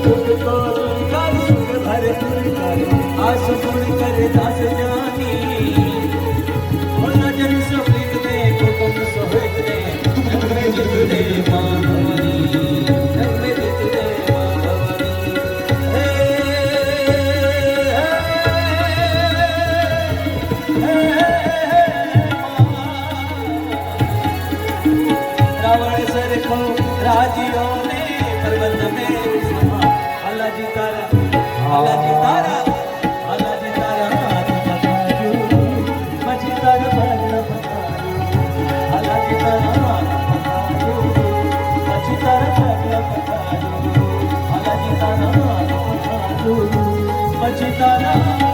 तुझको कर सुख भरपूर कर आस पूर्ण कर दास जानी और नजर सो प्रीत दे हुकुम सो हित दे जग में जित दे मां भवानी जग में जित दे मां भवानी रावण सरखो राजियों ने पर्वत में समा अल्लाह तारा अल्लाह तारा अल्लाह तारा हाथ पकड़ो मची तारा भागना पकड़ो अल्लाह तारा हाथ पकड़ो मची तारा भागना पकड़ो अल्लाह तारा हाथ पकड़ो मची तारा